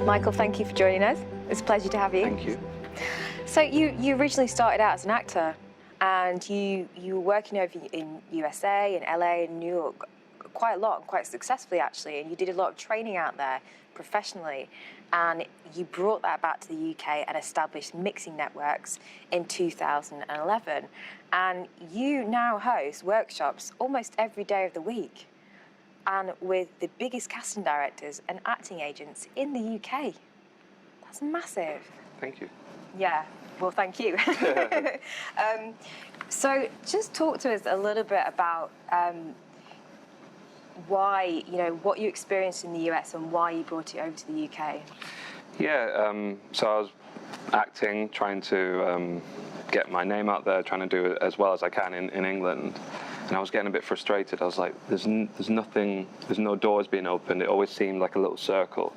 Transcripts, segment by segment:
Michael, thank you for joining us. It's a pleasure to have you. Thank you. So you originally started out as an actor, and you were working over in USA and LA and New York quite a lot, and quite successfully actually, and you did a lot of training out there professionally, and you brought that back to the UK and established mixing networks in 2011, and you now host workshops almost every day of the week, and with the biggest casting directors and acting agents in the UK. That's massive. Thank you. Yeah, well, thank you. So just talk to us a little bit about why, what you experienced in the US and why you brought it over to the UK. Yeah, so I was acting, trying to get my name out there, trying to do it as well as I can in England. And I was getting a bit frustrated. I was like, there's nothing, there's no doors being opened. It always seemed like a little circle.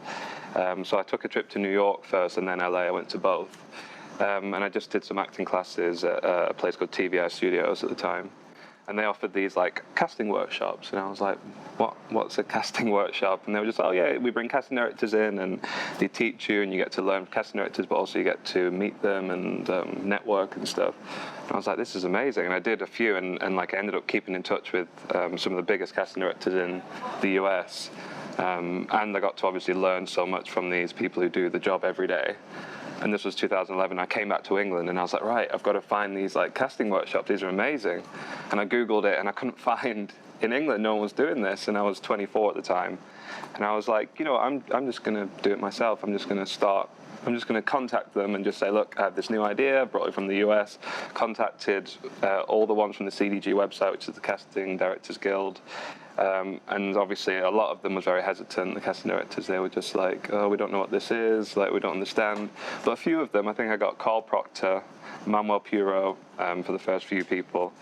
So I took a trip to New York first and then LA. I went to both. And I just did some acting classes at a place called TVI Studios at the time. And they offered these like casting workshops, and I was like, what's a casting workshop? And they were just, oh yeah, we bring casting directors in and they teach you and you get to learn casting directors, but also you get to meet them and network and stuff. And I was like, this is amazing. And I did a few and like I ended up keeping in touch with some of the biggest casting directors in the US. And I got to obviously learn so much from these people who do the job every day. And this was 2011. I came back to England and I was like, right, I've got to find these like casting workshops. These are amazing. And I Googled it and I couldn't find, in England, no one was doing this. And I was 24 at the time. And I was like, I'm just going to do it myself. I'm just going to contact them and just say, look, I have this new idea, brought it from the US, contacted all the ones from the CDG website, which is the Casting Directors Guild. And obviously a lot of them was very hesitant, the casting directors. They were just like, oh, we don't know what this is, like we don't understand. But a few of them, I think I got Carl Proctor, Manuel Puro for the first few people,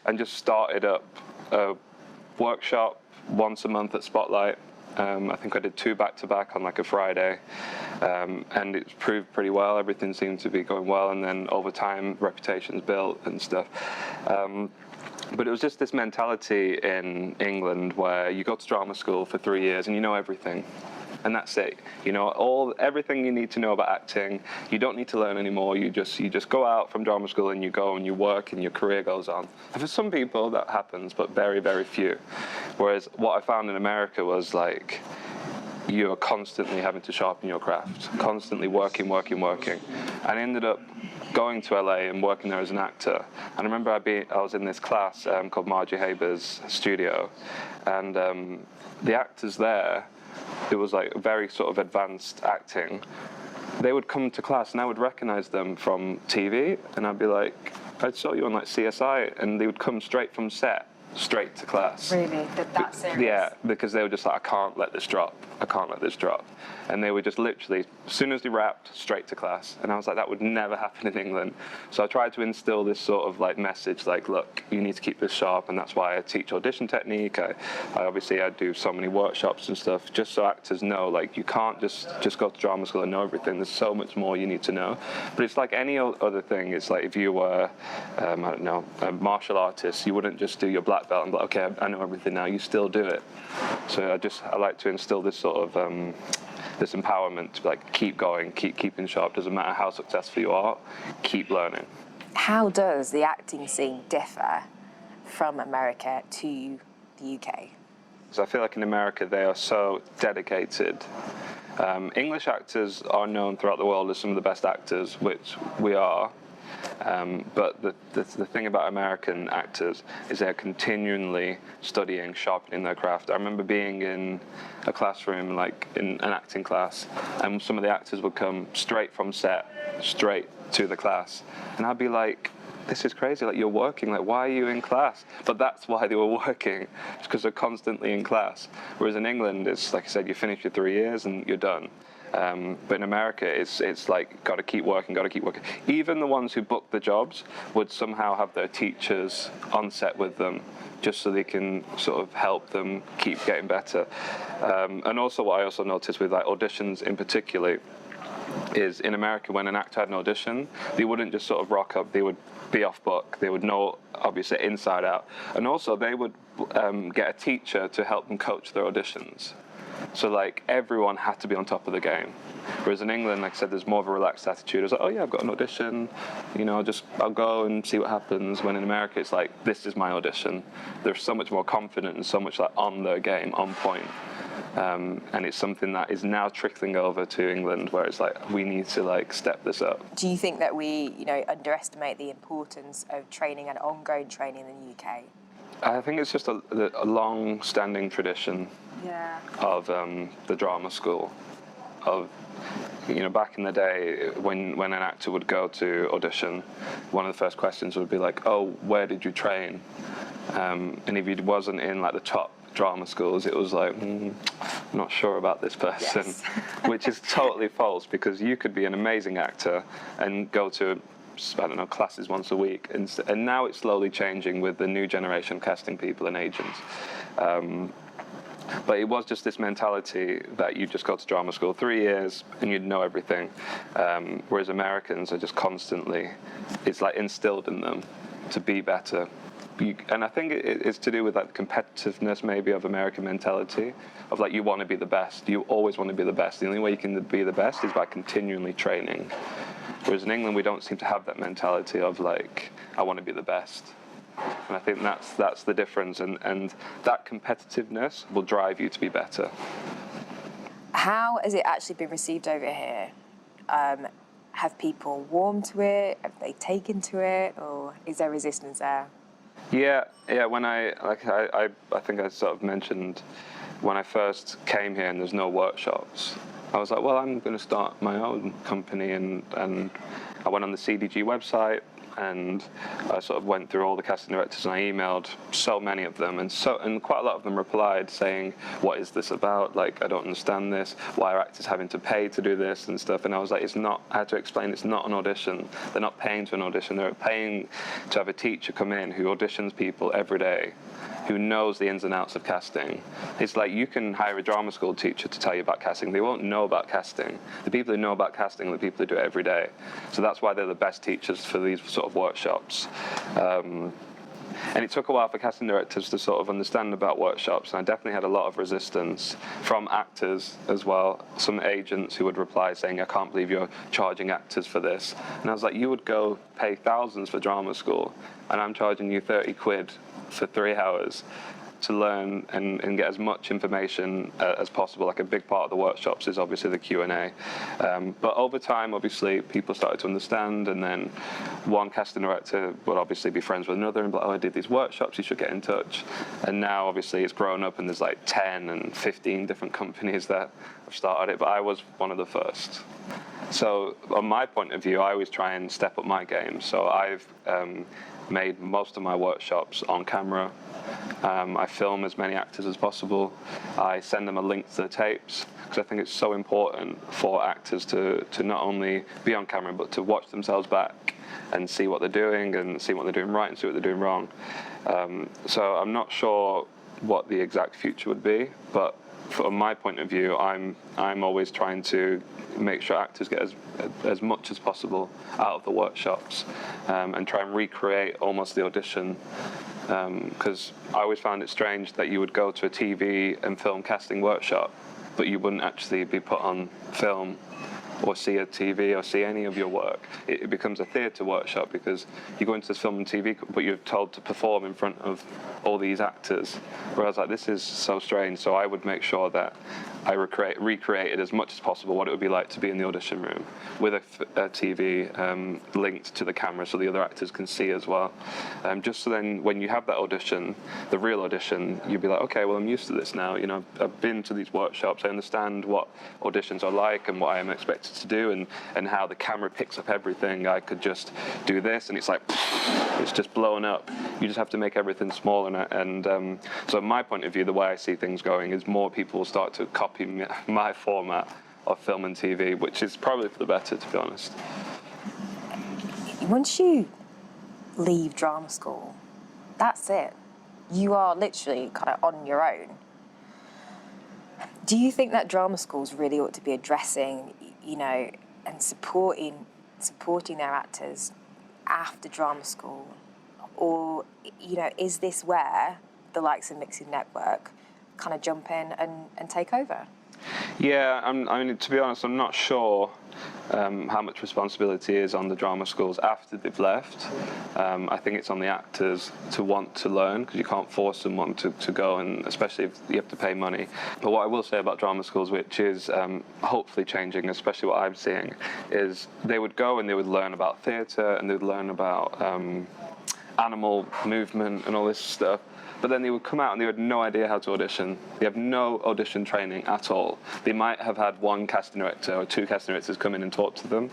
and just started up a workshop once a month at Spotlight. I think I did 2 back-to-back on like a Friday, and it's proved pretty well. Everything seemed to be going well, and then over time, reputations built and stuff. But it was just this mentality in England where you go to drama school for 3 years and you know everything, and that's it. You know everything you need to know about acting. You don't need to learn anymore. You just go out from drama school and you go and you work and your career goes on. And for some people that happens, but very, very few. Whereas what I found in America was like, you are constantly having to sharpen your craft, constantly working. And I ended up going to LA and working there as an actor. And I remember I was in this class called Margie Haber's studio, and the actors there, it was like very sort of advanced acting. They would come to class and I would recognize them from TV, and I'd be like, I saw you on like CSI, and they would come straight from set, straight to class. Really? That serious? Yeah, because they were just like, I can't let this drop. And they were just literally, as soon as they wrapped, straight to class. And I was like, that would never happen in England. So I tried to instill this sort of like message, like, look, you need to keep this sharp. And that's why I teach audition technique. I do so many workshops and stuff, just so actors know, like, you can't just go to drama school and know everything. There's so much more you need to know. But it's like any other thing. It's like if you were, I don't know, a martial artist, you wouldn't just do your black belt and be like, okay, I know everything now. You still do it. So I like to instill this sort of this empowerment to like keep going, keeping sharp. Doesn't matter how successful you are, keep learning. How does the acting scene differ from America to the UK? So I feel like in America they are so dedicated. English actors are known throughout the world as some of the best actors, which we are. But the thing about American actors is they're continually studying, sharpening their craft. I remember being in a classroom, like in an acting class, and some of the actors would come straight from set, straight to the class. And I'd be like, this is crazy, like you're working, like why are you in class? But that's why they were working, it's because they're constantly in class. Whereas in England, it's like I said, you finish your 3 years and you're done. But in America, it's like, got to keep working. Even the ones who book the jobs would somehow have their teachers on set with them, just so they can sort of help them keep getting better. And also what I also noticed with like auditions in particular is in America, when an actor had an audition, they wouldn't just sort of rock up, they would be off book. They would know, obviously, inside out. And also they would get a teacher to help them coach their auditions. So like everyone had to be on top of the game. Whereas in England, like I said, there's more of a relaxed attitude. It's like, oh yeah, I've got an audition, I'll go and see what happens. When in America, it's like, this is my audition. They're so much more confident and so much like on their game, on point. And it's something that is now trickling over to England, where it's like, we need to like step this up. Do you think that we, underestimate the importance of training and ongoing training in the UK? I think it's just a long-standing tradition of the drama school. Of, back in the day, when an actor would go to audition, one of the first questions would be like, oh, where did you train? And if he wasn't in like the top drama schools, it was like, I'm not sure about this person, yes. Which is totally false, because you could be an amazing actor and go to, classes once a week. And now it's slowly changing with the new generation of casting people and agents. But it was just this mentality that you just go to drama school 3 years and you'd know everything. Whereas Americans are just constantly, it's like instilled in them to be better. And I think it's to do with like the competitiveness maybe of American mentality, of like, you want to be the best. You always want to be the best. The only way you can be the best is by continually training. Whereas in England, we don't seem to have that mentality of like, I want to be the best. And I think that's the difference, and that competitiveness will drive you to be better. How has it actually been received over here? Have people warmed to it? Have they taken to it, or is there resistance there? Yeah. When I think I sort of mentioned when I first came here and there's no workshops, I was like, well, I'm going to start my own company, and I went on the CDG website. And I sort of went through all the casting directors, and I emailed so many of them, and quite a lot of them replied saying, "What is this about? Like, I don't understand this. Why are actors having to pay to do this and stuff?" And I was like, I had to explain, it's not an audition. They're not paying to an audition. They're paying to have a teacher come in who auditions people every day, who knows the ins and outs of casting. It's like, you can hire a drama school teacher to tell you about casting. They won't know about casting. The people who know about casting are the people who do it every day. So that's why they're the best teachers for these sort of workshops. And it took a while for casting directors to sort of understand about workshops, and I definitely had a lot of resistance from actors as well. Some agents who would reply saying, I can't believe you're charging actors for this. And I was like, you would go pay thousands for drama school, and I'm charging you 30 quid for 3 hours to learn and get as much information as possible. Like, a big part of the workshops is obviously the Q&A. But over time, obviously, people started to understand, and then one casting director would obviously be friends with another and be like, oh, I did these workshops, you should get in touch. And now, obviously, it's grown up, and there's like 10 and 15 different companies that have started it, but I was one of the first. So, on my point of view, I always try and step up my game. So I've made most of my workshops on camera. I film as many actors as possible. I send them a link to the tapes, because I think it's so important for actors to not only be on camera, but to watch themselves back and see what they're doing, and see what they're doing right and see what they're doing wrong. So I'm not sure what the exact future would be, but from my point of view, I'm always trying to make sure actors get as much as possible out of the workshops, and try and recreate almost the audition. Because I always found it strange that you would go to a TV and film casting workshop, but you wouldn't actually be put on film or see a TV or see any of your work. It becomes a theatre workshop, because you go into this film and TV, but you're told to perform in front of all these actors. Whereas, like, this is so strange. So I would make sure that I recreated as much as possible what it would be like to be in the audition room with a TV linked to the camera, so the other actors can see as well. Just so then, when you have that audition, the real audition, you'd be like, okay, well, I'm used to this now. I've been to these workshops. I understand what auditions are like and what I am expected to do, and how the camera picks up everything. I could just do this, and it's like, it's just blowing up. You just have to make everything smaller. And so, my point of view, the way I see things going is more people will start to copy my format of film and TV, which is probably for the better, to be honest. Once you leave drama school, that's it. You are literally kind of on your own. Do you think that drama schools really ought to be addressing, and supporting their actors after drama school? Or, is this where the likes of Mixing Network kind of jump in and take over? Yeah, I mean, to be honest, I'm not sure how much responsibility is on the drama schools after they've left. I think it's on the actors to want to learn, because you can't force someone to go, and especially if you have to pay money. But what I will say about drama schools, which is hopefully changing, especially what I'm seeing, is they would go and they would learn about theatre, and they would learn about animal movement and all this stuff. But then they would come out and they had no idea how to audition. They have no audition training at all. They might have had one casting director or two casting directors come in and talk to them.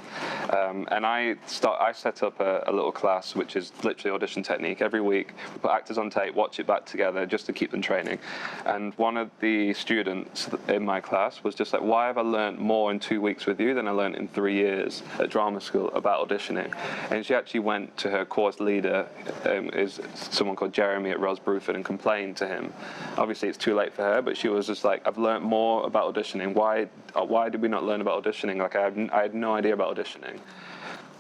And I set up a little class, which is literally audition technique. Every week, we put actors on tape, watch it back together, just to keep them training. And one of the students in my class was just like, why have I learned more in 2 weeks with you than I learned in 3 years at drama school about auditioning? And she actually went to her course leader, is someone called Jeremy at Ros Bruford, and complained to him. Obviously it's too late for her, but she was just like, I've learned more about auditioning. Why did we not learn about auditioning? Like I had no idea about auditioning.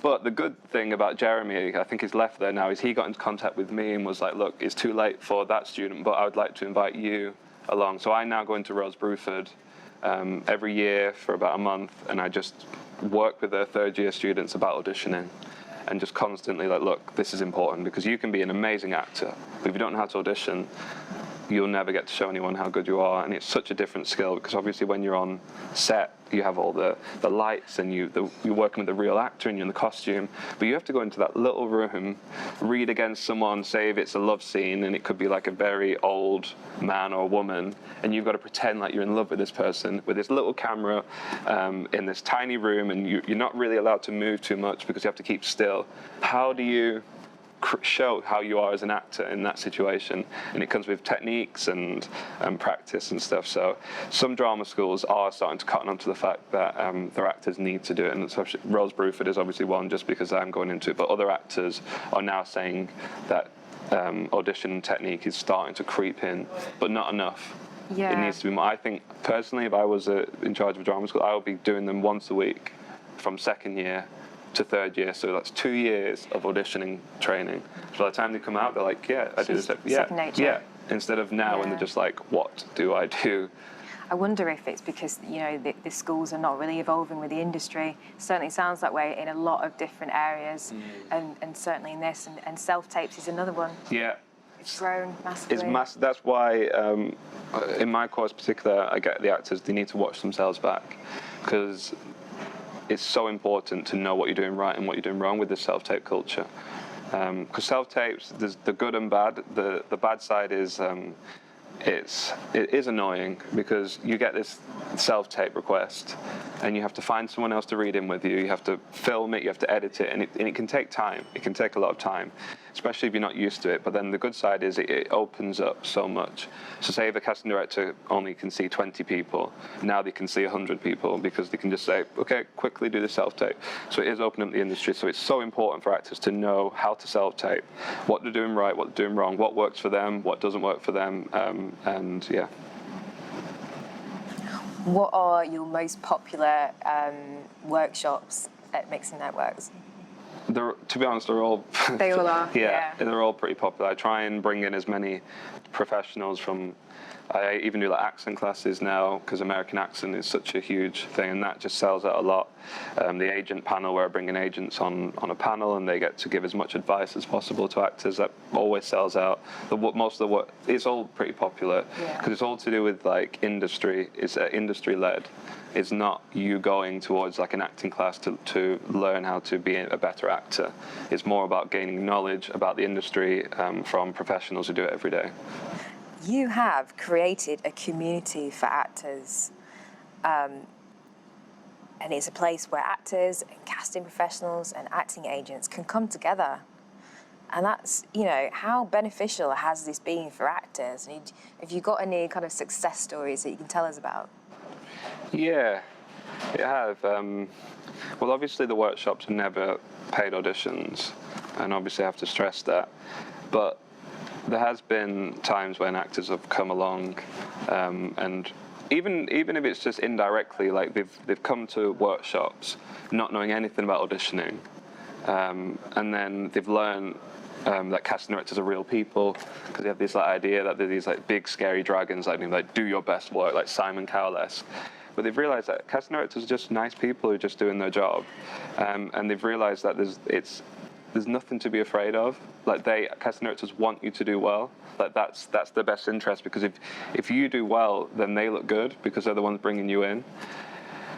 But the good thing about Jeremy, I think he's left there now, is he got into contact with me and was like, look, it's too late for that student, but I would like to invite you along. So I now go into Ros Bruford every year for about a month, and I just work with their third year students about auditioning. And just constantly like, look, this is important, because you can be an amazing actor, but if you don't know how to audition, you'll never get to show anyone how good you are. And it's such a different skill, because obviously when you're on set, you have all the lights, and you're working with the real actor, and you're in the costume, but you have to go into that little room, read against someone, say if it's a love scene, and it could be like a very old man or woman, and you've got to pretend like you're in love with this person with this little camera in this tiny room, and you're not really allowed to move too much because you have to keep still. How do you show how you are as an actor in that situation? And it comes with techniques and practice and stuff. So some drama schools are starting to cotton onto the fact that their actors need to do it, and so Ros Bruford is obviously one, just because I'm going into it, but other actors are now saying that audition technique is starting to creep in, but not enough. Yeah. It needs to be more. I think personally, if I was in charge of a drama school, I would be doing them once a week from second year to third year, so that's 2 years of auditioning training. So by the time they come out, they're like, yeah, I do this. Second nature. Yeah. Instead of now, when they're just like, what do I do? I wonder if it's because, you know, the schools are not really evolving with the industry. Certainly sounds that way in a lot of different areas, and certainly in this, and Selftapes is another one. Yeah. It's grown massively. That's why in my course in particular, I get the actors, they need to watch themselves back, because it's so important to know what you're doing right and what you're doing wrong with the self-tape culture. Because self-tapes, there's the good and bad. The bad side is it is annoying, because you get this self-tape request and you have to find someone else to read in with you. You have to film it, you have to edit it, and it can take time. It can take a lot of time, especially if you're not used to it. But then the good side is it opens up so much. So say if a casting director only can see 20 people, now they can see 100 people, because they can just say, okay, quickly do the self-tape. So it is opening up the industry. So it's so important for actors to know how to self-tape, what they're doing right, what they're doing wrong, what works for them, what doesn't work for them, and yeah. What are your most popular workshops at Mixing Networks? To be honest, they're all... They all are, yeah. They're all pretty popular. I try and bring in as many professionals from... I even do like accent classes now, because American accent is such a huge thing, and that just sells out a lot. The agent panel, where I bring in agents on a panel, and they get to give as much advice as possible to actors, that always sells out. Most of the work, it's all pretty popular, because it's all to do with like industry. It's industry led. It's not you going towards like an acting class to learn how to be a better actor. It's more about gaining knowledge about the industry from professionals who do it every day. You have created a community for actors, and it's a place where actors and casting professionals and acting agents can come together. And that's, you know, how beneficial has this been for actors? And have you got any kind of success stories that you can tell us about? Yeah, it have. Well, obviously the workshops are never paid auditions, and obviously I have to stress that. But there has been times when actors have come along, and even if it's just indirectly, like they've come to workshops not knowing anything about auditioning, And then they've learned that casting directors are real people, because they have this like idea that they're these like big scary dragons, like do your best work, like Simon Cowell-esque. But they've realised that casting directors are just nice people who are just doing their job, and they've realised that there's nothing to be afraid of. Like casting directors want you to do well. Like that's their best interest, because if you do well, then they look good because they're the ones bringing you in.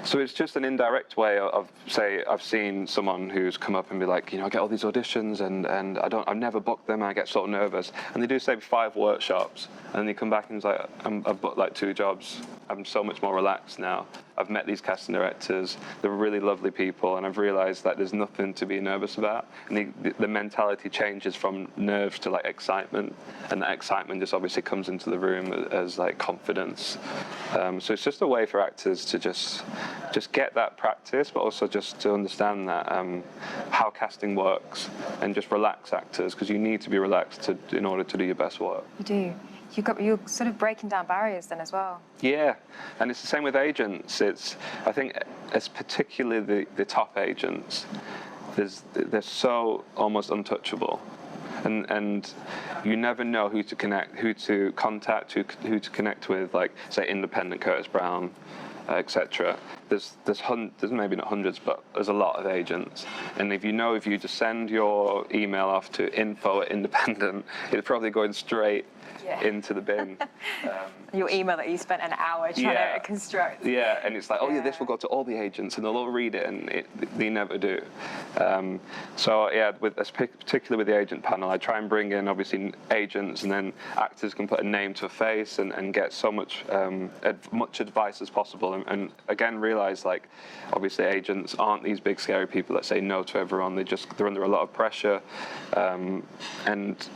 So it's just an indirect way of, say, I've seen someone who's come up and be like, I get all these auditions and I've never booked them and I get so nervous. And they do, say, 5 workshops, and they come back and it's like, I've booked like 2 jobs. I'm so much more relaxed now. I've met these casting directors. They're really lovely people, and I've realised that there's nothing to be nervous about. And the mentality changes from nerves to like excitement, and that excitement just obviously comes into the room as like confidence. So it's just a way for actors to just get that practice, but also just to understand that how casting works, and just relax actors, because you need to be relaxed in order to do your best work. You do. You're sort of breaking down barriers then as well. Yeah, and it's the same with agents. I think it's particularly the top agents. They're so almost untouchable, and you never know who to contact, who to connect with. Like, say, independent Curtis Brown, etc. There's maybe not hundreds, but there's a lot of agents. And if you just send your email off to info@independent, it's probably going straight into the bin. Your email that you spent an hour trying to construct. Yeah, and it's like, this will go to all the agents, and they'll all read it, and they never do. So yeah, particularly with the agent panel, I try and bring in obviously agents, and then actors can put a name to a face and get so much advice as possible. And again, realize, like, obviously agents aren't these big scary people that say no to everyone. They're under a lot of pressure, and I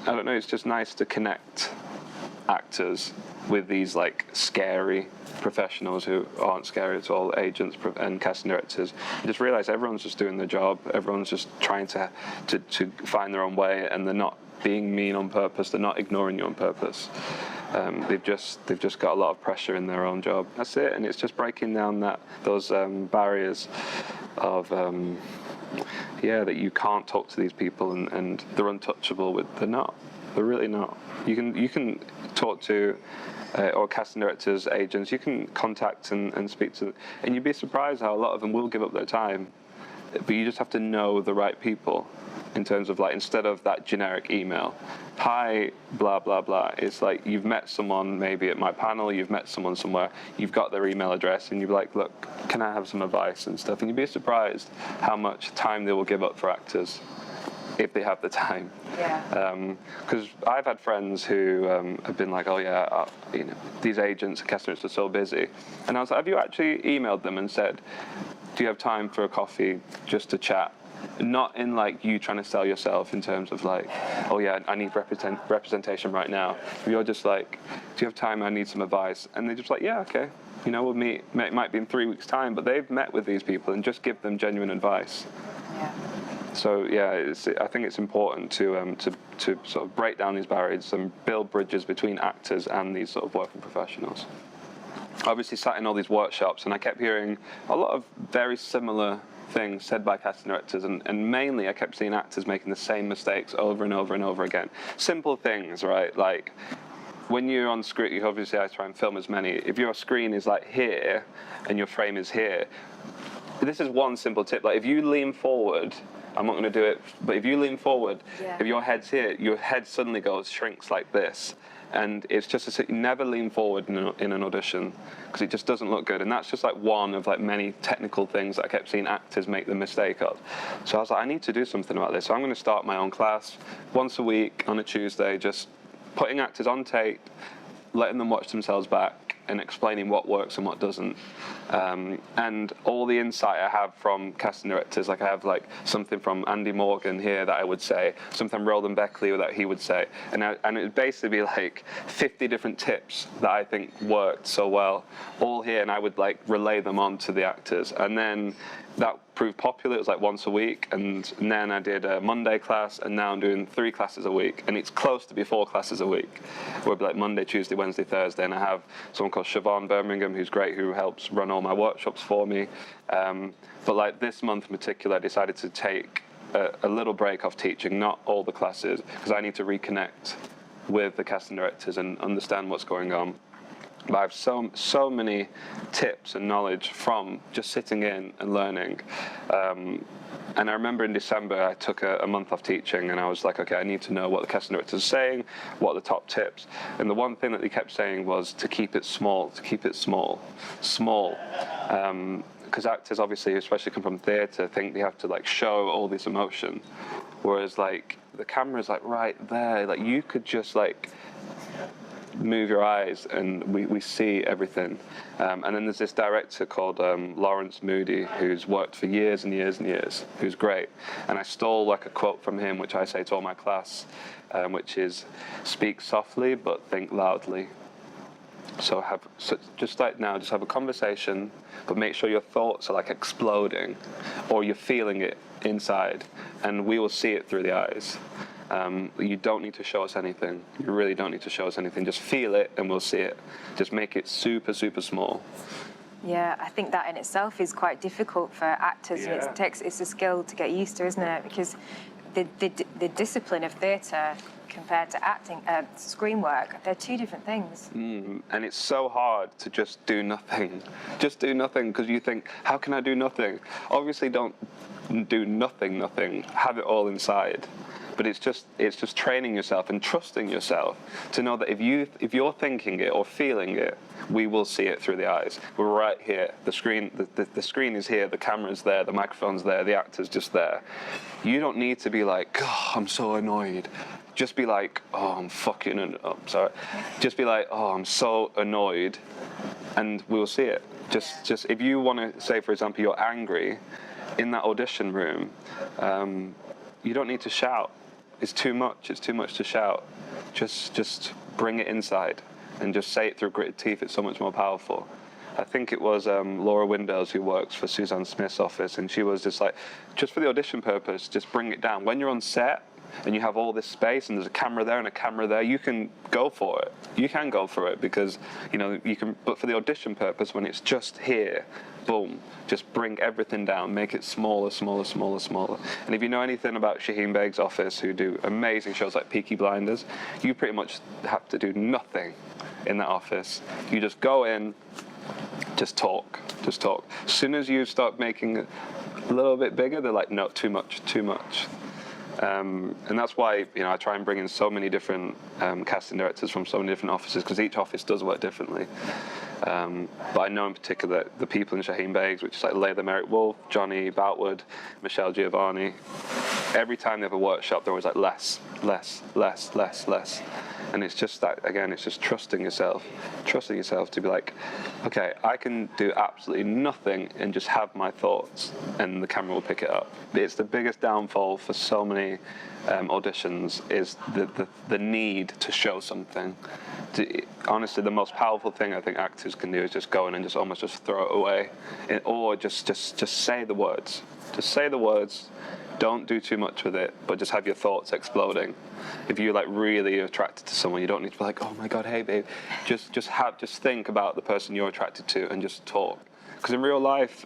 don't know. It's just nice to connect actors with these like scary professionals who aren't scary at all, agents and casting directors, and just realize everyone's just doing their job. Everyone's just trying to find their own way, and they're not being mean on purpose. They're not ignoring you on purpose. They've just got a lot of pressure in their own job. That's it, and it's just breaking down those barriers of that you can't talk to these people and they're untouchable. They're not. They're really not. You can talk to or casting directors, agents. You can contact and speak to them, and you'd be surprised how a lot of them will give up their time. But you just have to know the right people, in terms of, like, instead of that generic email, hi, blah, blah, blah. It's like you've met someone maybe at my panel, you've met someone somewhere, you've got their email address, and you're like, look, can I have some advice and stuff? And you'd be surprised how much time they will give up for actors, if they have the time. Yeah. Because I've had friends who have been like, these agents and casting directors are so busy. And I was like, have you actually emailed them and said, do you have time for a coffee just to chat? Not in like you trying to sell yourself in terms of like, I need representation right now. You're just like, do you have time? I need some advice. And they're just like, yeah, okay. We'll meet. It might be in 3 weeks' time, but they've met with these people and just give them genuine advice. Yeah. So yeah, I think it's important to sort of break down these barriers and build bridges between actors and these sort of working professionals. Obviously, sat in all these workshops, and I kept hearing a lot of very similar things said by casting directors, and mainly I kept seeing actors making the same mistakes over and over and over again. Simple things, right? Like, when you're on screen, obviously I try and film as many. If your screen is like here and your frame is here, this is one simple tip. Like, if you lean forward, I'm not going to do it, but if you lean forward, if your head's here, your head suddenly shrinks like this. And it's just you never lean forward in an audition, because it just doesn't look good. And that's just like one of like many technical things that I kept seeing actors make the mistake of. So I was like, I need to do something about this. So I'm going to start my own class once a week on a Tuesday, just putting actors on tape, letting them watch themselves back, and explaining what works and what doesn't. And all the insight I have from casting directors, like I have like something from Andy Morgan here that I would say, something from Roland Beckley that he would say, and it would basically be like 50 different tips that I think worked so well, all here, and I would like relay them on to the actors. And then that proved popular. It was like once a week, and then I did a Monday class, and now I'm doing 3 classes a week, and it's close to be 4 classes a week. It would be like Monday, Tuesday, Wednesday, Thursday, and I have someone called Siobhan Birmingham, who's great, who helps run all my workshops for me. But like this month in particular, I decided to take a little break off teaching, not all the classes, because I need to reconnect with the casting directors and understand what's going on. But I have so many tips and knowledge from just sitting in and learning. And I remember in December I took a month off teaching, and I was like, okay, I need to know what the casting directors are saying, what are the top tips. And the one thing that they kept saying was to keep it small, small. Because actors, obviously, especially come from theatre, think they have to like show all this emotion, whereas like the camera's like right there, like you could just like move your eyes and we see everything. And then there's this director called Lawrence Moody, who's worked for years and years and years, who's great. And I stole like a quote from him, which I say to all my class, which is, speak softly but think loudly. So just like now, just have a conversation, but make sure your thoughts are like exploding, or you're feeling it inside, and we will see it through the eyes. You don't need to show us anything. You really don't need to show us anything. Just feel it, and we'll see it. Just make it super, super small. Yeah, I think that in itself is quite difficult for actors. Yeah. And it's a skill to get used to, isn't it? Because the discipline of theatre compared to acting, screen work, they're two different things. And it's so hard to just do nothing. Just do nothing, because you think, how can I do nothing? Obviously, don't do nothing. Have it all inside. But it's just training yourself and trusting yourself to know that if you're thinking it or feeling it, we will see it through the eyes. We're right here. The screen is here. The camera's there. The microphone's there. The actor's just there. You don't need to be like, oh, I'm so annoyed. Just be like, oh, I'm fucking. Sorry. Just be like, oh, I'm so annoyed, and we'll see it. Just if you want to say, for example, you're angry in that audition room, you don't need to shout. It's too much. It's too much to shout. Just bring it inside and just say it through gritted teeth. It's so much more powerful. I think it was Laura Windows who works for Suzanne Smith's office, and she was just like, just for the audition purpose, just bring it down. When you're on set and you have all this space and there's a camera there and a camera there, you can go for it. You can go for it because, you can, but for the audition purpose, when it's just here, boom, just bring everything down, make it smaller. And if you know anything about Shaheen Beg's office, who do amazing shows like Peaky Blinders, you pretty much have to do nothing in that office. You just go in, just talk. As soon as you start making it a little bit bigger, they're like, no, too much. And that's why I try and bring in so many different casting directors from so many different offices, because each office does work differently. But I know in particular the people in Shaheen Beg's, which is like Layla Merrick Wolf, Johnny Boutwood, Michelle Giovanni. Every time they have a workshop, they're always like less. And it's just that, again, it's just trusting yourself to be like, okay, I can do absolutely nothing and just have my thoughts, and the camera will pick it up. It's the biggest downfall for so many auditions is the need to show something. Honestly, the most powerful thing I think actors can do is just go in and just almost just throw it away, or just say the words. Just say the words. Don't do too much with it, but just have your thoughts exploding. If you're like really attracted to someone, you don't need to be like, oh my God, hey babe. Just think about the person you're attracted to and just talk. Because in real life,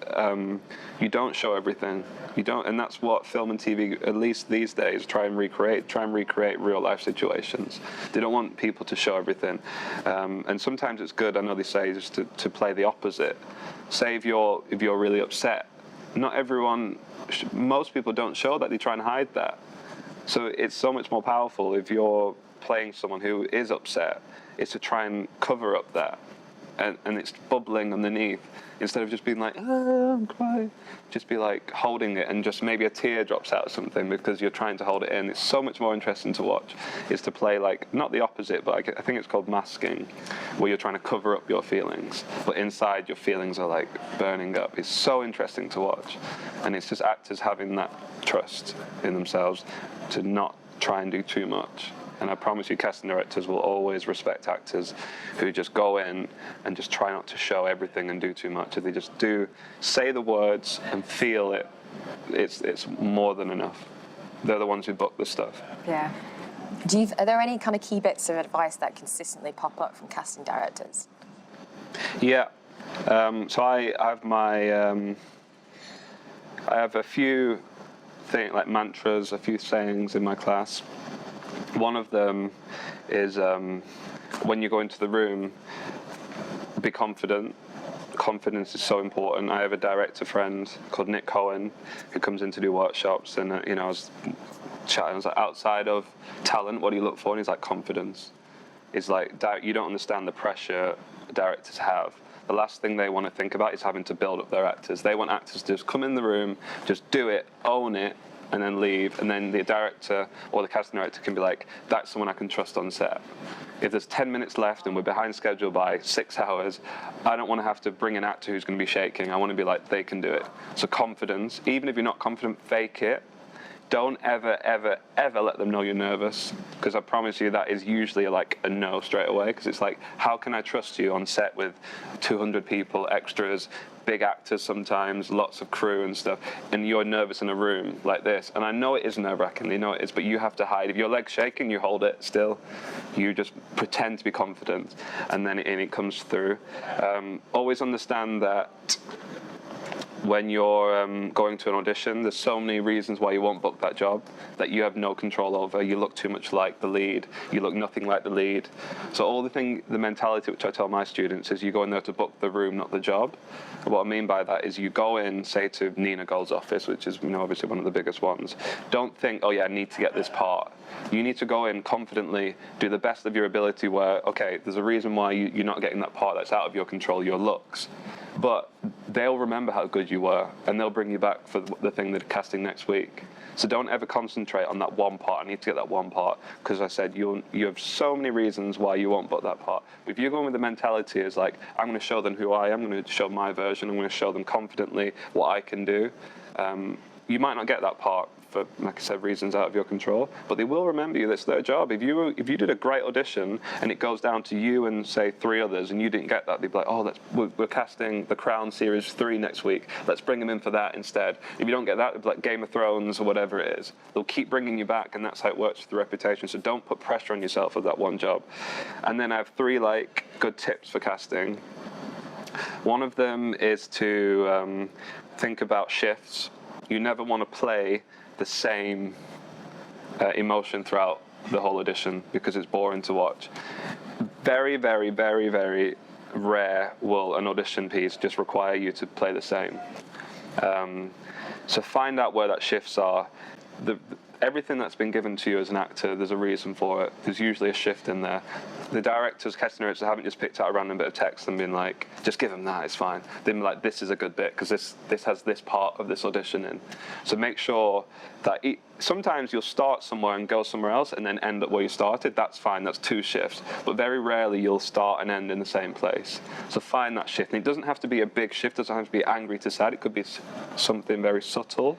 you don't show everything. You don't, and that's what film and TV, at least these days, try and recreate real life situations. They don't want people to show everything. And sometimes it's good, I know they say, just to play the opposite. Say if you're really upset, most people don't show that, they try and hide that. So it's so much more powerful if you're playing someone who is upset, is to try and cover up that. And it's bubbling underneath, instead of just being like, oh, I'm crying. Just be like holding it, and just maybe a tear drops out or something because you're trying to hold it in. It's so much more interesting to watch, is to play like, not the opposite, but I think it's called masking, where you're trying to cover up your feelings, but inside your feelings are like burning up. It's so interesting to watch. And it's just actors having that trust in themselves to not try and do too much. And I promise you, casting directors will always respect actors who just go in and just try not to show everything and do too much. If they just say the words and feel it, it's more than enough. They're the ones who book the stuff. Yeah. Are there any kind of key bits of advice that consistently pop up from casting directors? Yeah. So I have a few like mantras, a few sayings in my class. One of them is when you go into the room, be confident. Confidence is so important. I have a director friend called Nick Cohen who comes in to do workshops, and I was chatting. I was like, outside of talent, what do you look for? And he's like, confidence. It's like you don't understand the pressure directors have. The last thing they want to think about is having to build up their actors. They want actors to just come in the room, just do it, own it, and then leave. And then the director or the casting director can be like, that's someone I can trust on set. If there's 10 minutes left and we're behind schedule by 6 hours, I don't want to have to bring an actor who's going to be shaking. I want to be like, they can do it. So confidence, even if you're not confident, fake it. Don't ever, ever, ever let them know you're nervous, because I promise you that is usually like a no straight away, because it's like, how can I trust you on set with 200 people, extras, big actors sometimes, lots of crew and stuff, and you're nervous in a room like this? And I know it is nerve-wracking, you know it is, but you have to hide. If your leg's shaking, you hold it still. You just pretend to be confident, and then it comes through. Always understand that when you're going to an audition, there's so many reasons why you won't book that job that you have no control over. You look too much like the lead. You look nothing like the lead. So the mentality which I tell my students is you go in there to book the room, not the job. And what I mean by that is you go in, say to Nina Gold's office, which is obviously one of the biggest ones. Don't think, oh yeah, I need to get this part. You need to go in confidently, do the best of your ability where, okay, there's a reason why you're not getting that part that's out of your control, your looks. But they'll remember how good you were, and they'll bring you back for the thing they're casting next week. So don't ever concentrate on that one part. I need to get that one part, because I said you have so many reasons why you won't book that part. If you're going with the mentality is like, I'm going to show them who I am, I'm going to show my version, I'm going to show them confidently what I can do, you might not get that part for, like I said, reasons out of your control, but they will remember you. That's their job. If you did a great audition and it goes down to you and say 3 others and you didn't get that, they'd be like, oh, we're casting The Crown Series 3 next week. Let's bring them in for that instead. If you don't get that, it'd be like Game of Thrones or whatever it is. They'll keep bringing you back, and that's how it works with the reputation. So don't put pressure on yourself with that one job. And then I have 3 good tips for casting. One of them is to think about shifts. You never want to play the same emotion throughout the whole audition, because it's boring to watch. Very, very, very, very rare will an audition piece just require you to play the same. So find out where that shifts are. Everything that's been given to you as an actor, there's a reason for it. There's usually a shift in there. The directors, casting directors haven't just picked out a random bit of text and been like, just give them that, it's fine. They've been like, this is a good bit because this has this part of this audition in. So make sure that sometimes you'll start somewhere and go somewhere else and then end up where you started. That's fine, that's 2 shifts. But very rarely you'll start and end in the same place. So find that shift. And it doesn't have to be a big shift, it doesn't have to be angry to sad. It could be something very subtle.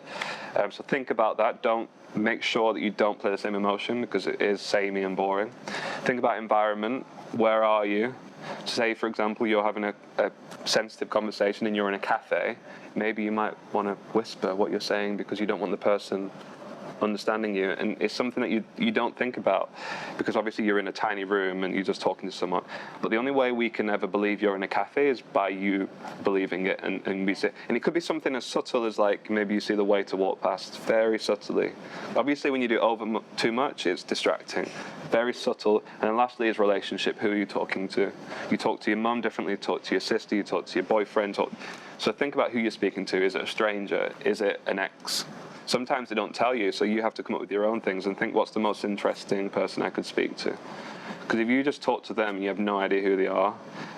So think about that. Make sure that you don't play the same emotion, because it is samey and boring. Think about environment. Where are you? Say, for example, you're having a sensitive conversation and you're in a cafe. Maybe you might want to whisper what you're saying because you don't want the person understanding you, and it's something that you don't think about, because obviously you're in a tiny room and you're just talking to someone. But the only way we can ever believe you're in a cafe is by you believing it, and it could be something as subtle as like maybe you see the waiter walk past very subtly. Obviously when you do over too much, it's distracting. Very subtle. And then lastly is relationship. Who are you talking to? You talk to your mum differently, you talk to your sister, you talk to your boyfriend. So think about who you're speaking to. Is it a stranger? Is it an ex? Sometimes they don't tell you, so you have to come up with your own things and think, what's the most interesting person I could speak to? Because if you just talk to them, you have no idea who they are.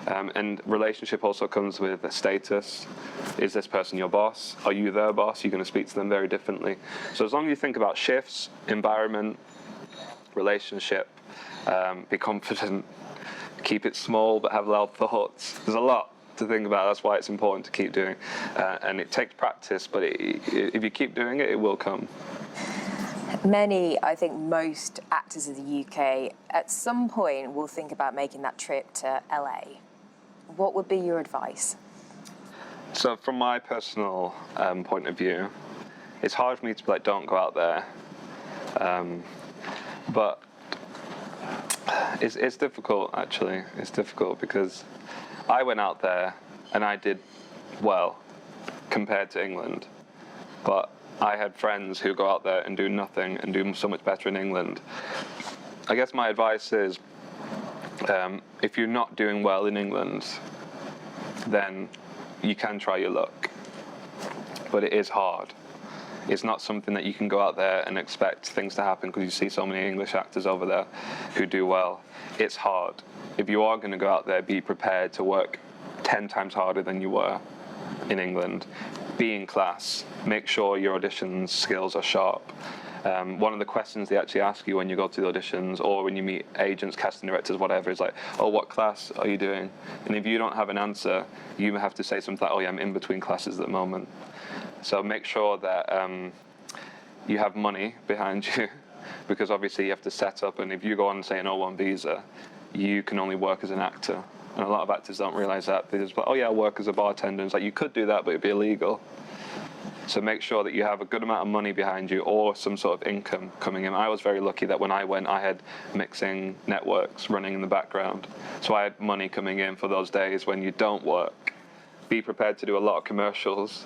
And relationship also comes with a status. Is this person your boss? Are you their boss? You're going to speak to them very differently. So as long as you think about shifts, environment, relationship, be confident, keep it small but have loud thoughts. There's a lot to think about. That's why it's important to keep doing, and it takes practice, but if you keep doing it, it will come. I think most actors of the UK at some point will think about making that trip to LA. What would be your advice? So from my personal point of view, it's hard for me to be like, don't go out there, but it's difficult, actually. It's difficult because I went out there and I did well compared to England, but I had friends who go out there and do nothing and do so much better in England. I guess my advice is, if you're not doing well in England, then you can try your luck. But it is hard. It's not something that you can go out there and expect things to happen because you see so many English actors over there who do well. It's hard. If you are going to go out there, be prepared to work 10 times harder than you were in England. Be in class. Make sure your audition skills are sharp. One of the questions they actually ask you when you go to the auditions or when you meet agents, casting directors, whatever, is like, oh, what class are you doing? And if you don't have an answer, you have to say something like, oh yeah, I'm in between classes at the moment. So make sure that you have money behind you, because obviously you have to set up, and if you go on, say, an O1 visa, you can only work as an actor. And a lot of actors don't realize that. They just like, oh yeah, I'll work as a bartender. It's like, you could do that, but it'd be illegal. So make sure that you have a good amount of money behind you or some sort of income coming in. I was very lucky that when I went, I had mixing networks running in the background. So I had money coming in for those days when you don't work. Be prepared to do a lot of commercials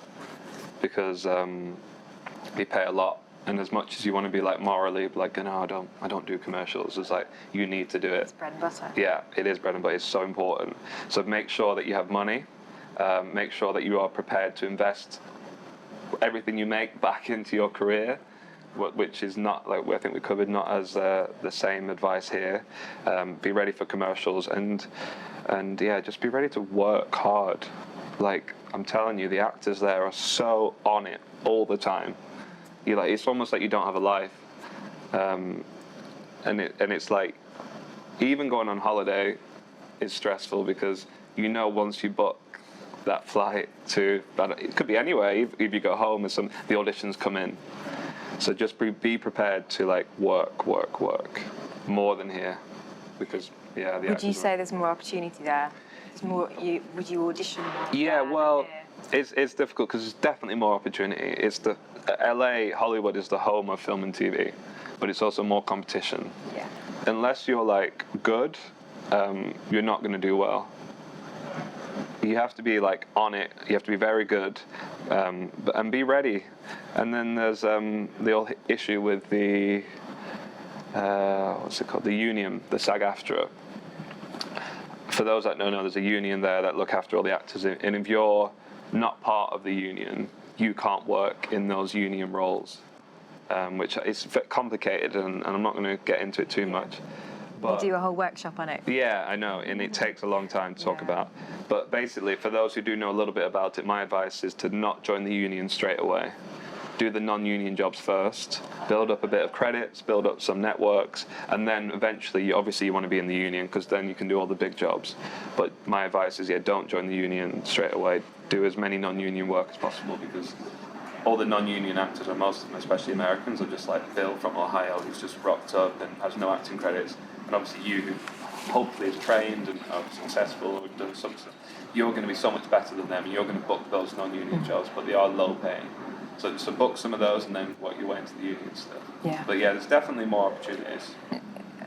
because they pay a lot. And as much as you want to be like morally like, no, I don't do commercials, it's like, you need to do it. It's bread and butter. Yeah, it is bread and butter. It's so important. So make sure that you have money. Make sure that you are prepared to invest everything you make back into your career, which is not, like I think we covered, not as the same advice here. Be ready for commercials and yeah, just be ready to work hard. Like, I'm telling you, the actors there are so on it all the time. You like, it's almost like you don't have a life, and it's like, even going on holiday is stressful because once you book that flight to, it could be anywhere, if you go home and the auditions come in. So just be prepared to like work more than here, because yeah. Would you say there's more opportunity there? It's more. Would you audition more? Yeah, well, it's difficult because there's definitely more opportunity. It's the LA, Hollywood is the home of film and TV, but it's also more competition. Yeah. Unless you're like good, you're not going to do well. You have to be like on it. You have to be very good, and be ready. And then there's the whole issue with the what's it called? The union, the SAG-AFTRA. For those that don't know, there's a union there that look after all the actors. And if you're not part of the union, you can't work in those union roles, which is complicated, and I'm not going to get into it too much. But you do a whole workshop on it. Yeah, I know, and it takes a long time to talk about. But basically, for those who do know a little bit about it, my advice is to not join the union straight away. Do the non-union jobs first, build up a bit of credits, build up some networks, and then eventually, obviously, you want to be in the union because then you can do all the big jobs. But my advice is, don't join the union straight away. Do as many non-union work as possible, because all the non-union actors, or most of them, especially Americans, are just like Bill from Ohio, who's just rocked up and has no acting credits. And obviously you, who hopefully is trained and are successful and done something, you're going to be so much better than them, and you're going to book those non-union jobs, but they are low paying. So book some of those and then work your way into the union stuff. Yeah. But yeah, there's definitely more opportunities.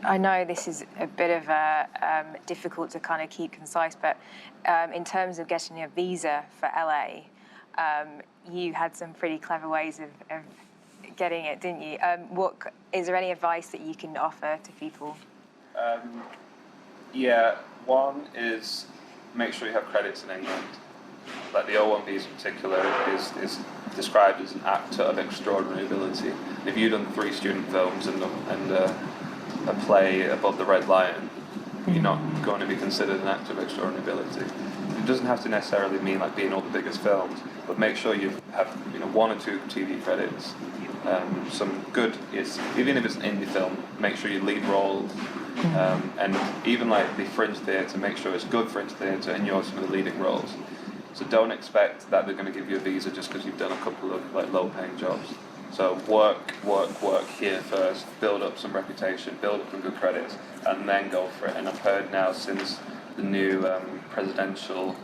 I know this is a bit of difficult to kind of keep concise, but in terms of getting a visa for LA, you had some pretty clever ways of getting it, didn't you? Is there any advice that you can offer to people? Yeah, one is make sure you have credits in England. Like the O1 visa in particular is described as an actor of extraordinary ability. If you've done 3 student films and a play above the Red Lion, you're not going to be considered an actor of extraordinary ability. It doesn't have to necessarily mean like being all the biggest films, but make sure you have 1 or 2 TV credits. Some good, even if it's an indie film, make sure you lead roles, and even like the fringe theatre, make sure it's good fringe theatre and you're some of the leading roles. So don't expect that they're going to give you a visa just because you've done a couple of like low-paying jobs. So work here first, build up some reputation, build up some good credits, and then go for it. And I've heard now since the new presidential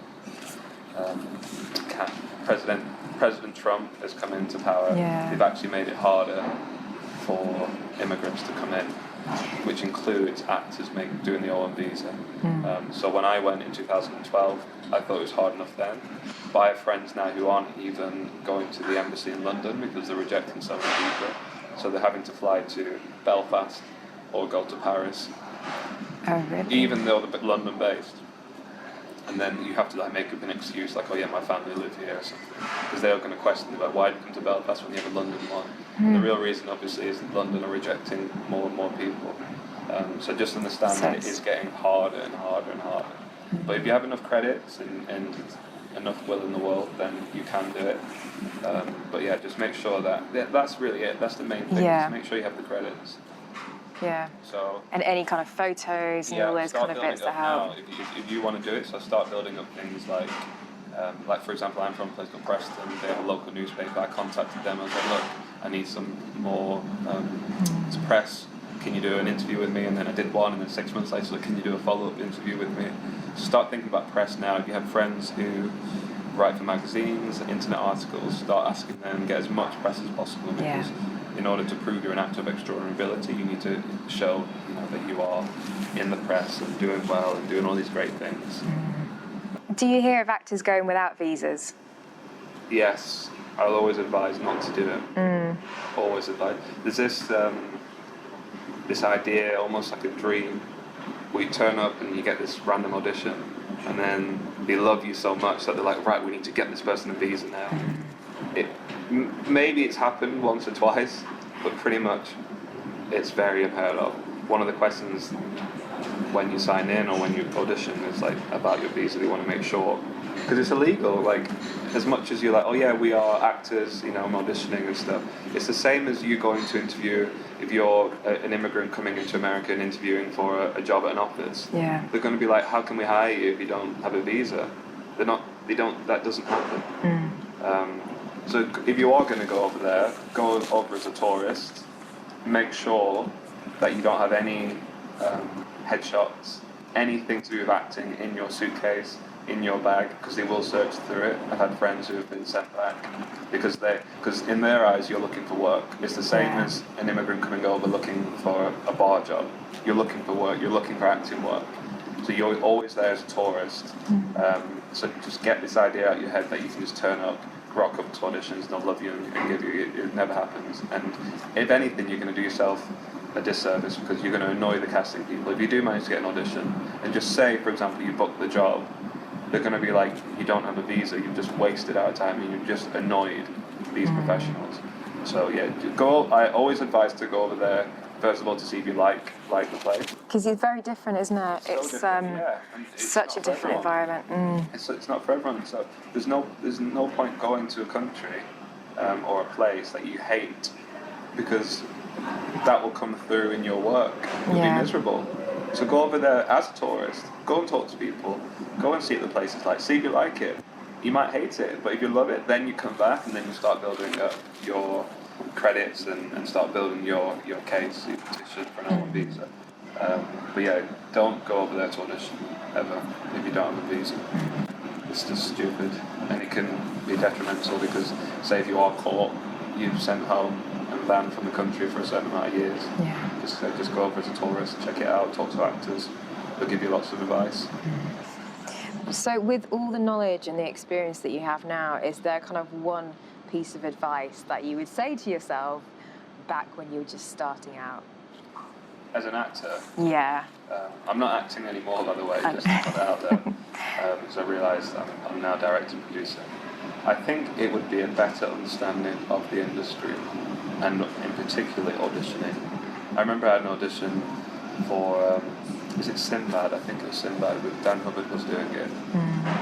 President Trump has come into power, they've actually made it harder for immigrants to come in. which includes actors doing the O1 visa. So when I went in 2012, I thought it was hard enough then. But I have friends now who aren't even going to the embassy in London because they're rejecting so many people. So they're having to fly to Belfast or go to Paris, even though they're London-based. And then you have to like make up an excuse like, oh yeah, my family live here or something, because they're going to question you, like, why did you come to Belfast when you have a London one? And the real reason, obviously, is that London are rejecting more and more people. So just understand that it is getting harder and harder and harder. But if you have enough credits and enough will in the world, then you can do it. But yeah, just make sure that's really it. That's the main thing. Yeah. Just make sure you have the credits. Yeah. So. And any kind of photos and all those kind of bits to help. If you want to do it, so start building up things like for example, I'm from a place called Preston. They have a local newspaper. I contacted them and said, look, I need some more press. Can you do an interview with me? And then I did one, and then 6 months later, can you do a follow-up interview with me? So start thinking about press now. If you have friends who write for magazines, internet articles, start asking them, get as much press as possible, because in order to prove you're an actor of extraordinary ability, you need to show that you are in the press and doing well and doing all these great things. Do you hear of actors going without visas? Yes, I'll always advise not to do it. Always advise. There's this idea, almost like a dream, where you turn up and you get this random audition, and then they love you so much that they're like, right, we need to get this person a visa now. Maybe it's happened once or twice, but pretty much it's very unheard of. One of the questions when you sign in or when you audition is like about your visa. They want to make sure, because it's illegal. Like, as much as you're like, oh yeah, we are actors, I'm auditioning and stuff. It's the same as you going to interview if you're an immigrant coming into America and interviewing for a job at an office. Yeah. They're going to be like, how can we hire you if you don't have a visa? That doesn't happen. So if you are going to go over there, go over as a tourist. Make sure that you don't have any headshots, anything to do with acting in your suitcase, in your bag, because they will search through it. I've had friends who have been sent back because in their eyes you're looking for work. It's the same as an immigrant coming over looking for a bar job. You're looking for work. You're looking for acting work. So you're always there as a tourist. So just get this idea out of your head that you can just turn up, rock up to auditions, and they'll love you and give you. It never happens. And if anything, you're going to do yourself a disservice, because you're going to annoy the casting people. If you do manage to get an audition and just say, for example, you book the job, they're going to be like, you don't have a visa, you've just wasted our time and you've just annoyed these professionals. So yeah, I always advise to go over there, first of all, to see if you like the place. Because it's very different, isn't it? So it's different, it's such a different environment. It's not for everyone. So there's no point going to a country or a place that you hate, because that will come through in your work. You'll be miserable. So go over there as a tourist, go and talk to people, go and see what the place is like, see if you like it. You might hate it, but if you love it, then you come back and then you start building up your credits and start building your case, your petition for an O1 visa. But yeah, don't go over there to audition, ever, if you don't have a visa. It's just stupid, and it can be detrimental, because say if you are caught, you're sent home and banned from the country for a certain amount of years. Just go over as a tourist, check it out, talk to actors. They'll give you lots of advice. So with all the knowledge and the experience that you have now, is there kind of one piece of advice that you would say to yourself back when you were just starting out? As an actor? Yeah. I'm not acting anymore, by the way, just to put that out there. Because I realised I'm now director and producer. I think it would be a better understanding of the industry, and in particular auditioning. I remember I had an audition for, is it Sinbad? I think it was Sinbad, but Dan Hubbard was doing it.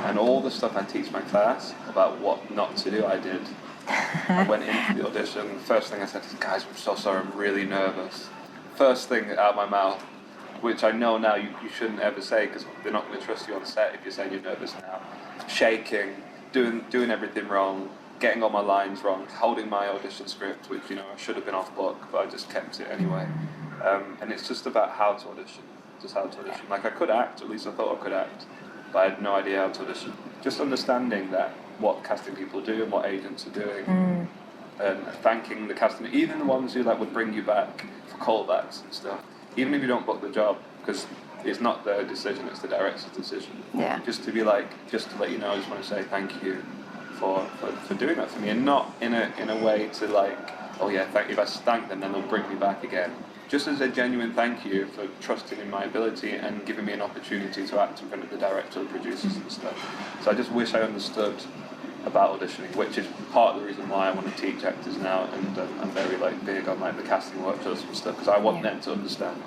And all the stuff I teach my class about what not to do, I did. I went into the audition, first thing I said is, guys, I'm so sorry, I'm really nervous. First thing out of my mouth, which I know now you shouldn't ever say, because they're not going to trust you on set if you're saying you're nervous now. Shaking, doing everything wrong, getting all my lines wrong, holding my audition script, which I should have been off book, but I just kept it anyway. And it's just about how to audition, Like, I could act, at least I thought I could act, but I had no idea how to audition. Just understanding that what casting people do and what agents are doing, and thanking the casting, even the ones who would bring you back for callbacks and stuff. even if you don't book the job, because it's not their decision, it's the director's decision. Yeah. Just to let you know, I just want to say thank you for doing that for me, and not in a way to like, oh yeah, thank you. If I thank them, then they'll bring me back again. Just as a genuine thank you for trusting in my ability and giving me an opportunity to act in front of the director and producers and stuff. So I just wish I understood about auditioning, which is part of the reason why I want to teach actors now, and I'm very like big on like the casting workshops and stuff, because I want them to understand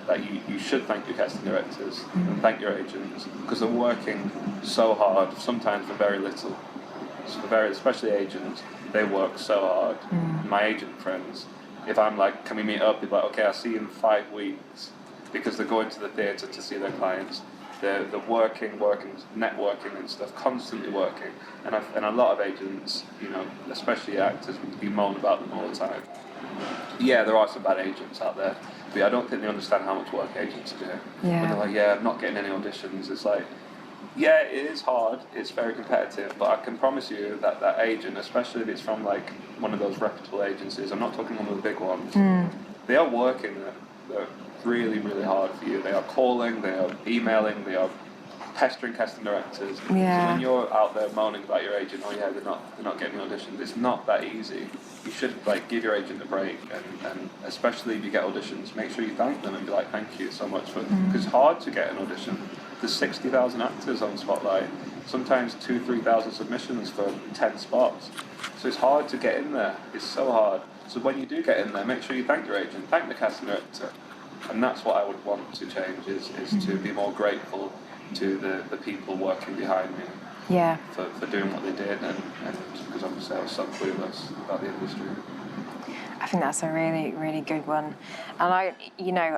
that you should thank your casting directors and thank your agents, because they're working so hard, sometimes for very little. So especially agents, they work so hard. My agent friends, if I'm like, can we meet up? They're like, okay, I'll see you in 5 weeks, because they're going to the theatre to see their clients. They're working, networking and stuff, constantly working. And a lot of agents, you know, especially actors, we moan about them all the time. Yeah, there are some bad agents out there, but I don't think they understand how much work agents do. Yeah. When they're like, yeah, I'm not getting any auditions. It's like, yeah, it is hard. It's very competitive, but I can promise you that that agent, especially if it's from like one of those reputable agencies, I'm not talking one of the big ones, they are working they're really, really hard for you. They are calling, they are emailing, they are pestering casting directors. Yeah. So when you're out there moaning about your agent, oh yeah, they're not getting auditions, it's not that easy. You should like give your agent a break, and especially if you get auditions, make sure you thank them and be like, thank you so much for, because it's hard to get an audition. There's 60,000 actors on Spotlight, sometimes 2,000-3,000 submissions for 10 spots. So it's hard to get in there. It's so hard. So when you do get in there, make sure you thank your agent, thank the casting director. And that's what I would want to change, is to be more grateful to the people working behind me. Yeah. For doing what they did, and because obviously I was so clueless about the industry. I think that's a really, really good one. And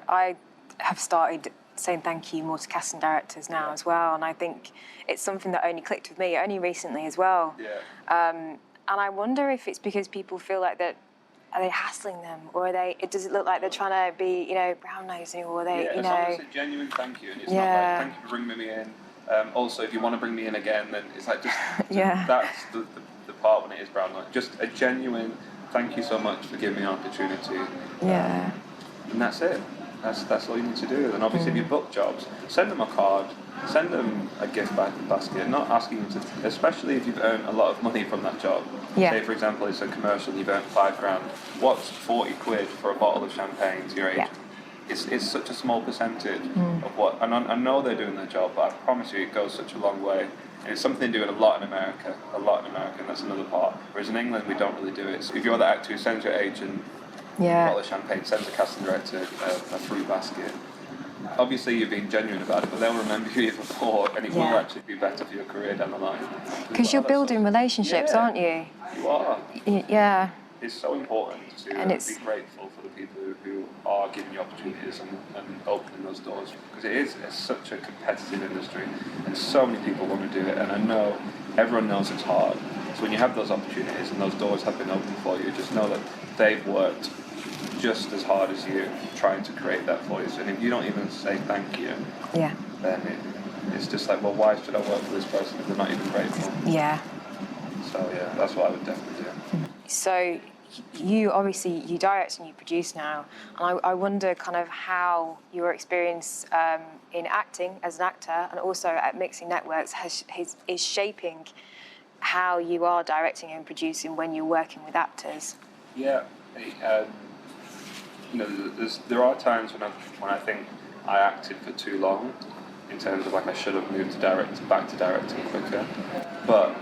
I have started saying thank you more to casting directors now as well, and I think it's something that only clicked with me only recently as well. Yeah. And I wonder if it's because people feel like that, are they hassling them, or does it look like they're trying to be, brown nosing, or are they, as long as it's a genuine thank you, and it's not like, thank you for bringing me in. Also, if you want to bring me in again, then it's like just that's the part when it is brown nose. Just a genuine thank you so much for giving me an opportunity. Yeah. And that's it. That's all you need to do. And obviously, if you book jobs, send them a card, send them a gift basket. Not asking them to, especially if you've earned a lot of money from that job. Yeah. Say, for example, it's a commercial and you've earned £5,000. What's 40 quid for a bottle of champagne to your agent? Yeah. It's such a small percentage of what, and I know they're doing their job, but I promise you it goes such a long way. And it's something they do a lot in America, and that's another part. Whereas in England, we don't really do it. So if you're the actor who sends your agent a bottle of champagne, sends a casting director a fruit basket, obviously you're being genuine about it, but they'll remember you even more, and it will actually be better for your career down the line. Because you're building relationships, aren't you? You are. Yeah. It's so important to be grateful for the people who are giving you opportunities and opening those doors, because it's such a competitive industry and so many people want to do it, and I know everyone knows it's hard. So when you have those opportunities and those doors have been opened for you, just know that they've worked just as hard as you trying to create that for you. So, and if you don't even say thank you, then it's just like, well, why should I work for this person if they're not even grateful? Yeah. So yeah, that's what I would definitely do. So you direct and you produce now, and I wonder kind of how your experience in acting as an actor and also at mixing networks is shaping how you are directing and producing when you're working with actors. Yeah, there are times when I think I acted for too long, in terms of like I should have moved back to directing quicker, but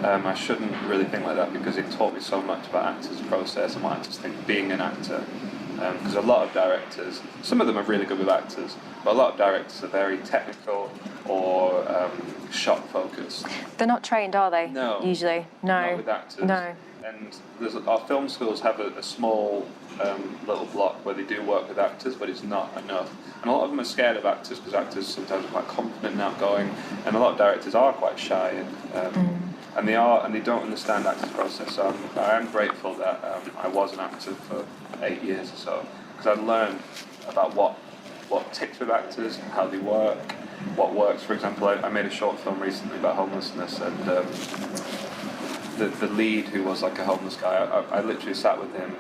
I shouldn't really think like that, because it taught me so much about actors' process and what actors think being an actor. Because a lot of directors, some of them are really good with actors, but a lot of directors are very technical or shot focused. They're not trained, are they? No. Usually, no. Not with actors. No. And our film schools have a small little block where they do work with actors, but it's not enough. And a lot of them are scared of actors, because actors sometimes are quite confident and outgoing, and a lot of directors are quite shy and they don't understand actors' process. So I am grateful that I was an actor for 8 years or so, because I learned about what ticks with actors, how they work, what works. For example, I made a short film recently about homelessness, and the lead, who was like a homeless guy, I literally sat with him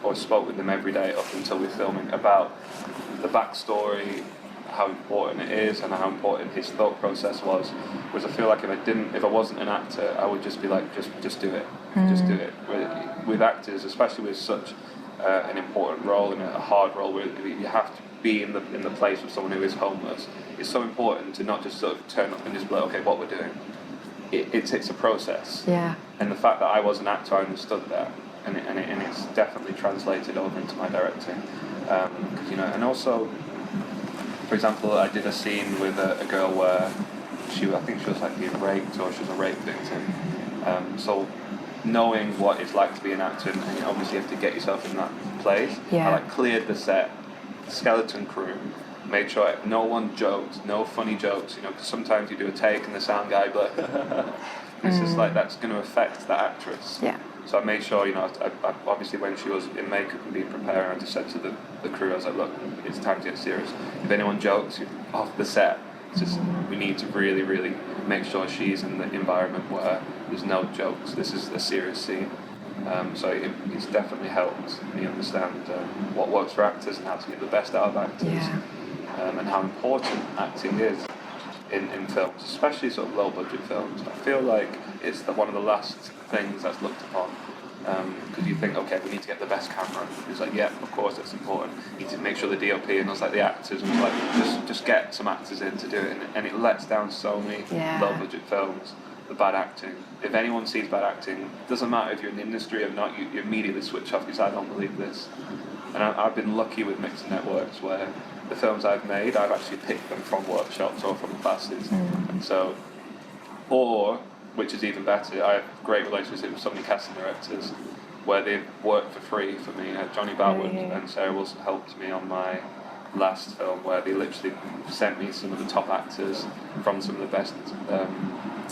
or spoke with him every day up until we were filming about the backstory, how important it is, and how important his thought process was. Whereas I feel like if I wasn't an actor, I would just be like, just do it, just do it. With actors, especially with such an important role and a hard role, where you have to be in the place of someone who is homeless, it's so important to not just sort of turn up and just be like, okay, what we're doing. It's a process. Yeah. And the fact that I was an actor, I understood that, and it's definitely translated over into my directing. And also, for example, I did a scene with a girl where I think she was like being raped, or she was a rape victim. So knowing what it's like to be an actor, and you obviously have to get yourself in that place. Yeah. I like cleared the set, skeleton crew, made sure no one joked, no funny jokes, because sometimes you do a take and the sound guy, but it's just like that's going to affect the actress. Yeah. So I made sure, I obviously when she was in makeup and being prepared, I just said to the crew, I was like, look, it's time to get serious. If anyone jokes, you're off the set. It's just, we need to really, really make sure she's in the environment where there's no jokes. This is a serious scene. So it's definitely helped me understand what works for actors and how to get the best out of actors. Yeah. And how important acting is in films, especially sort of low-budget films. I feel like it's one of the last things that's looked upon, because you think, okay, we need to get the best camera. It's like, yeah, of course, that's important. You need to make sure the DOP and it's like the actors, and it's like just get some actors in to do it, and it lets down so many low-budget films. The bad acting. If anyone sees bad acting, it doesn't matter if you're in the industry or not, you immediately switch off because I don't believe this. And I've been lucky with mixed networks where the films I've made, I've actually picked them from workshops or from classes. And so, or, which is even better, I have great relationships with so many casting directors where they've worked for free for me. Johnny Batwood and Sarah Wilson helped me on my last film, where they literally sent me some of the top actors from some of the best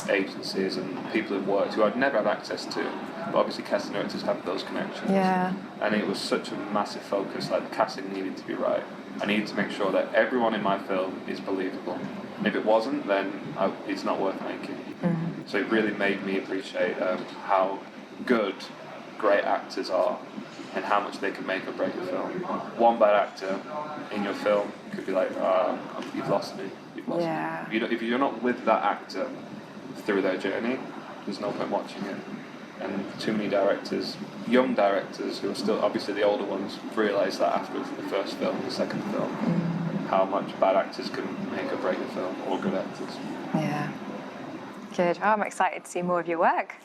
agencies and people who've worked who I'd never had access to, but obviously casting directors have those connections. Yeah. And it was such a massive focus, like the casting needed to be right. I needed to make sure that everyone in my film is believable, and if it wasn't, then it's not worth making. So it really made me appreciate how good great actors are and how much they can make or break a film. One bad actor in your film could be like, you've lost me, you've lost me. If you're not with that actor through their journey, there's no point watching it. And too many directors, young directors who are still, obviously the older ones, realise that after the first film, the second film, how much bad actors can make or break a film, or good actors. Yeah. Good. Oh, I'm excited to see more of your work.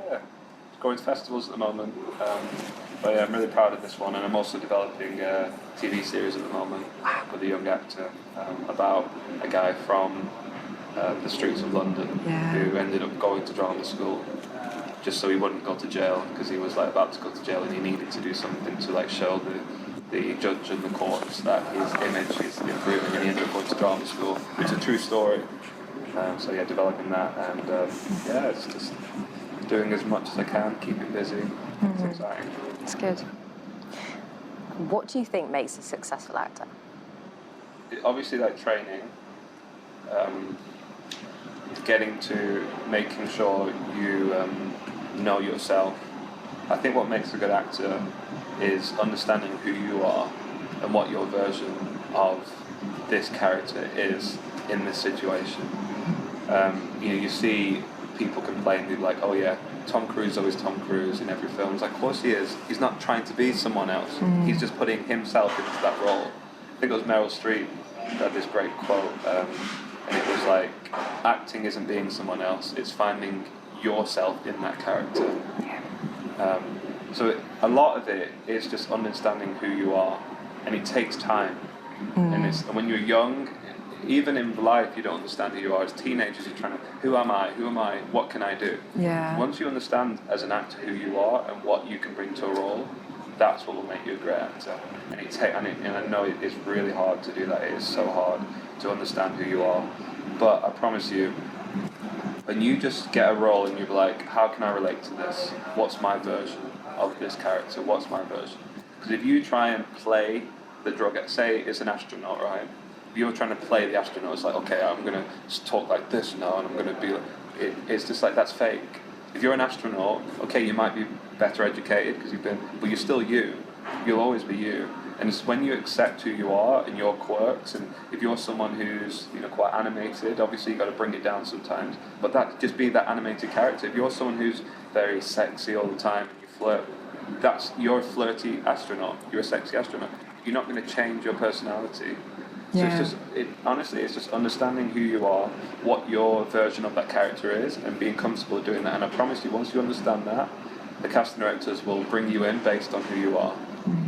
Yeah. Going to festivals at the moment. But yeah, I'm really proud of this one, and I'm also developing a TV series at the moment with a young actor about a guy from the streets of London who ended up going to drama school just so he wouldn't go to jail, because he was like about to go to jail and he needed to do something to like show the judge and the courts that his image is improving, and he ended up going to drama school. It's a true story. So yeah, developing that, and it's just doing as much as I can, keeping busy. It's exciting. That's good. What do you think makes a successful actor? Obviously, like training, getting to making sure you know yourself. I think what makes a good actor is understanding who you are and what your version of this character is in this situation. You see people complain, they're like, oh yeah, Tom Cruise is always Tom Cruise in every film. It's like, of course he is. He's not trying to be someone else. He's just putting himself into that role. I think it was Meryl Streep that had this great quote, and it was like, acting isn't being someone else, it's finding yourself in that character. So a lot of it is just understanding who you are, and it takes time. And when you're young, even in life, you don't understand who you are. As teenagers, you're trying to, who am I? What can I do? Yeah. Once you understand as an actor who you are and what you can bring to a role, that's what will make you a great actor. And I know it is really hard to do that. It is so hard to understand who you are. But I promise you, when you just get a role and you're like, how can I relate to this? What's my version of this character? What's my version? Because if you try and play the drug, say it's an astronaut, right? If you're trying to play the astronaut, it's like, okay, I'm going to talk like this now, and I'm going to be like, it's just like, that's fake. If you're an astronaut, okay, you might be better educated because but you're still you. You'll always be you. And it's when you accept who you are and your quirks, and if you're someone who's quite animated, obviously you've got to bring it down sometimes. But that just be that animated character. If you're someone who's very sexy all the time and you flirt, you're a flirty astronaut. You're a sexy astronaut. You're not going to change your personality. So honestly, it's just understanding who you are, what your version of that character is, and being comfortable doing that. And I promise you, once you understand that, the casting directors will bring you in based on who you are.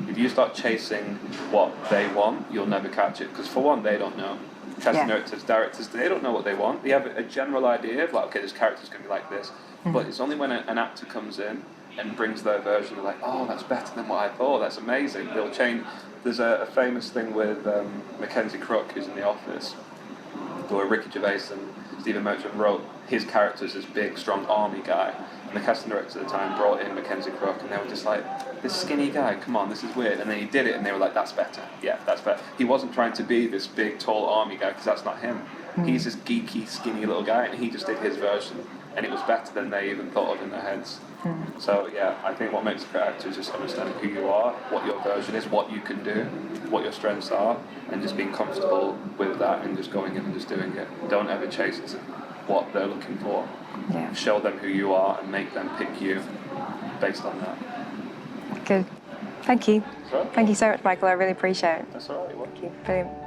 If you start chasing what they want, you'll never catch it. Because for one, they don't know. Casting directors, they don't know what they want. They have a general idea of okay, this character's going to be like this. But it's only when an actor comes in and brings their version, they're like, oh, that's better than what I thought. That's amazing. They'll change. There's a famous thing with Mackenzie Crook, who's in The Office, where Ricky Gervais and Stephen Merchant wrote his character as this big, strong army guy. And the casting director at the time brought in Mackenzie Crook, and they were just like, this skinny guy, come on, this is weird. And then he did it, and they were like, that's better. Yeah, that's better. He wasn't trying to be this big, tall army guy, because that's not him. He's this geeky, skinny little guy, and he just did his version. And it was better than they even thought of in their heads. So yeah, I think what makes a great actor is just understanding who you are, what your version is, what you can do, what your strengths are, and just being comfortable with that and just going in and just doing it. Don't ever chase what they're looking for. Yeah. Show them who you are and make them pick you based on that. Good. Thank you. That's all right. Thank you so much, Michael. I really appreciate it. That's all right. Thank you. Brilliant.